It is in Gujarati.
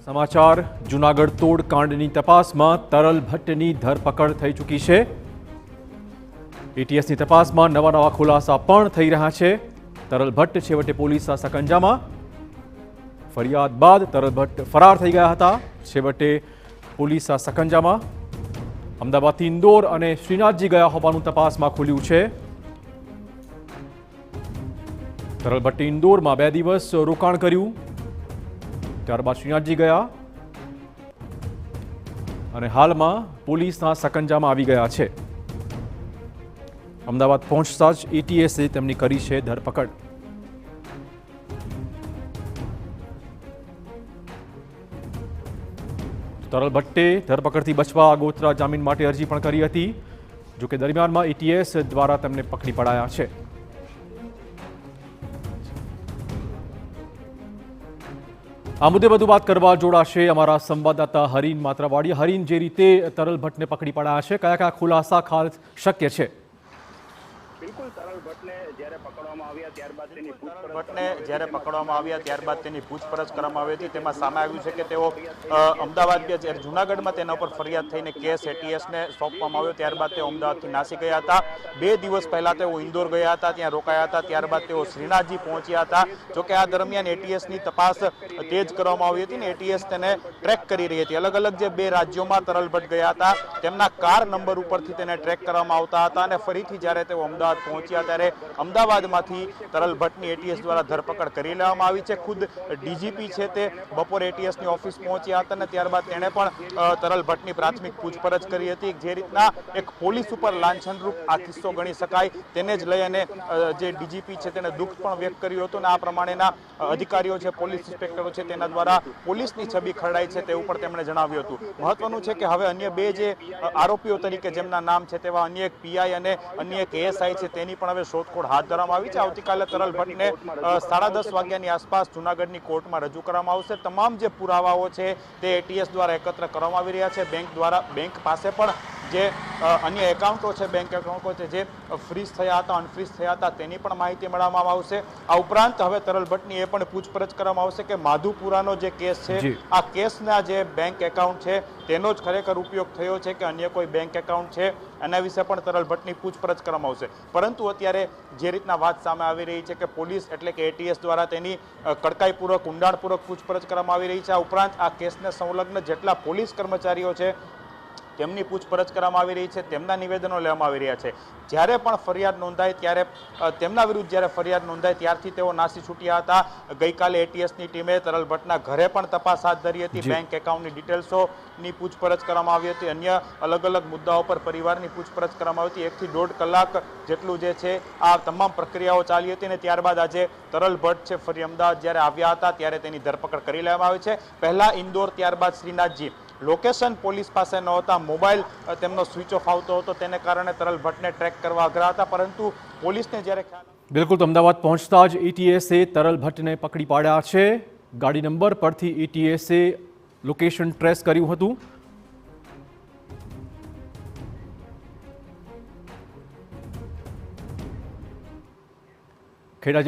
સમાચાર જૂનાગઢ તોડ કાંડની તપાસમાં તરલ ભટ્ટની ધરપકડ થઈ ચૂકી છે। એટીએસની તપાસમાં નવા ખુલાસા પણ થઈ રહ્યા છે। તરલ ભટ્ટ છેવટે પોલીસના સકંજામાં। ફરિયાદ બાદ તરલ ભટ્ટ ફરાર થઈ ગયા હતા। છેવટે પોલીસના સકંજામાં। અમદાવાદથી ઇન્દોર અને શ્રીનાથજી ગયા હોવાનું તપાસમાં ખુલ્યું છે। તરલ ભટ્ટે ઇન્દોરમાં 2 દિવસ રોકાણ કર્યું, ત્યારબાદ શ્રીનાથજી ગયા અને હાલમાં પોલીસના સકંજામાં આવી ગયા છે। અમદાવાદ પહોંચતા જ એટીએસે તેમની કરી છે ધરપકડ। તરલ ભટ્ટે ધરપકડથી બચવા આગોતરા જામીન માટે અરજી પણ કરી હતી, જોકે દરમિયાનમાં એટીએસ દ્વારા તેમને પકડી પડાયા છે। આ મુદ્દે વધુ વાત કરવા જોડાશે અમારા સંવાદદાતા હરીન માત્રાવાડી। હરીન, જે રીતે તરલ ભટ્ટને પકડી પડાયા છે, કયા કયા ખુલાસા ખાસ શક્ય છે? બિલકુલ, તરલ ભટ્ટને જ્યારે પકડવામાં આવ્યા ત્યારબાદ તેની પૂછપરછ કરવામાં આવી હતી। તેમાં સામે આવ્યું છે કે તેઓ અમદાવાદ ગયા, જૂનાગઢમાં તેના ઉપર ફરિયાદ થઈને કેસ એટીએસને સોંપવામાં આવ્યો, ત્યારબાદ તેઓ અમદાવાદથી નાસી ગયા હતા। 2 દિવસ પહેલા તેઓ ઇન્દોર ગયા હતા, ત્યાં રોકાયા હતા, ત્યારબાદ તેઓ શ્રીનાથજી પહોંચ્યા હતા। જોકે આ દરમિયાન એટીએસની તપાસ તેજ કરવામાં આવી હતી ને એટીએસ તેને ટ્રેક કરી રહી હતી। અલગ અલગ જે 2 રાજ્યોમાં તરલ ભટ્ટ ગયા હતા તેમના કાર નંબર ઉપરથી તેને ટ્રેક કરવામાં આવતા હતા અને ફરીથી જ્યારે તેઓ અમદાવાદ પહોંચ્યા ત્યારે અમદાવાદમાંથી તરલ ભટ્ટની એટીએસ દ્વારા ધરપકડ કરી લેવામાં આવી છે। ખુદ ડીજીપી છે તે બપોરે એટીએસની ઓફિસ પહોંચ્યા હતા અને ત્યારબાદ તેણે પણ તરલ ભટ્ટની પ્રાથમિક પૂછપરછ કરી હતી। જે રીતના એક પોલીસ ઉપર લાંછનરૂપ આ કિસ્સો ગણી શકાય તેને જ લઈ અને જે ડીજીપી છે તેને દુઃખ પણ વ્યક્ત કર્યું હતું અને આ પ્રમાણેના અધિકારીઓ છે, પોલીસ ઇન્સ્પેક્ટરો છે, તેના દ્વારા પોલીસની છબી ખરડાઈ છે તે ઉપર તેમણે જણાવ્યું હતું। મહત્વનું છે કે હવે અન્ય 2 જે આરોપીઓ તરીકે જેમના નામ છે તેવા અન્ય એક પીઆઈ અને અન્ય એક એએસઆઈ છે તેની પણ હવે શોધખોળ હાથ ધરવામાં આવી છે। આવતીકાલે તરલ ભટ્ટને 10:30 વાગ્યાની આસપાસ જૂનાગઢની કોર્ટમાં રજૂ કરવામાં આવશે। તમામ જે પુરાવાઓ છે તે એટીએસ દ્વારા એકત્ર કરવામાં આવી રહ્યા છે। બેંક પાસે પણ જે અન્ય એકાઉન્ટો છે, બેંક એકાઉન્ટો છે જે ફ્રીઝ થયા હતા, અનફ્રીઝ થયા હતા તેની પણ માહિતી મેળવવામાં આવશે। આ ઉપરાંત હવે તરલ ભટ્ટની એ પણ પૂછપરછ કરવામાં આવશે કે માધુપુરાનો જે કેસ છે આ કેસના જે બેંક એકાઉન્ટ છે તેનો જ ખરેખર ઉપયોગ થયો છે કે અન્ય કોઈ બેંક એકાઉન્ટ છે, એના વિશે પણ તરલ ભટ્ટની પૂછપરછ કરવામાં આવશે। પરંતુ અત્યારે જે રીતના વાત સામે આવી રહી છે કે પોલીસ એટલે કે એટીએસ દ્વારા તેની કડકાઈપૂર્વક, ઊંડાણપૂર્વક પૂછપરછ કરવામાં આવી રહી છે। આ ઉપરાંત આ કેસને સંલગ્ન જેટલા પોલીસ કર્મચારીઓ છે તેમની પૂછપરછ કરવામાં આવી રહી છે, તેમના નિવેદનો લેવામાં આવી રહ્યા છે। જ્યારે પણ ફરિયાદ નોંધાય ત્યારે તેમના વિરુદ્ધ જ્યારે ફરિયાદ નોંધાય ત્યારથી તેઓ નાસી છૂટ્યા હતા। ગઈકાલે એટીએસની ટીમે તરલ ભટ્ટના ઘરે પણ તપાસ હાથ ધરી હતી, બેંક એકાઉન્ટની ડિટેલ્સોની પૂછપરછ કરવામાં આવી હતી, અન્ય અલગ અલગ મુદ્દાઓ પર પરિવારની પૂછપરછ કરવામાં આવી હતી। 1 થી 1.5 કલાક જેટલું જે છે આ તમામ પ્રક્રિયાઓ ચાલી હતી અને ત્યારબાદ આજે તરલ ભટ્ટ છે ફરી અમદાવાદ જ્યારે આવ્યા હતા ત્યારે તેની ધરપકડ કરી લેવામાં આવી છે। પહેલા ઇન્દોર, ત્યારબાદ શ્રીનાથજી। લોકેશન પોલીસ પાસે નહોતા, મોબાઈલ તેમનો સ્વિચ ઓફ આવતો હતો, તેને કારણે તરલ ભટ્ટને ટ્રેક કરવા અઘરા હતા, પરંતુ પોલીસને જ્યારે બિલકુલ અમદાવાદ પહોંચતા જ એટીએસે તરલ ભટ્ટને પકડી પાડ્યા છે। ગાડી નંબર પરથી એટીએસે લોકેશન ટ્રેસ કર્યું હતું। ખેડા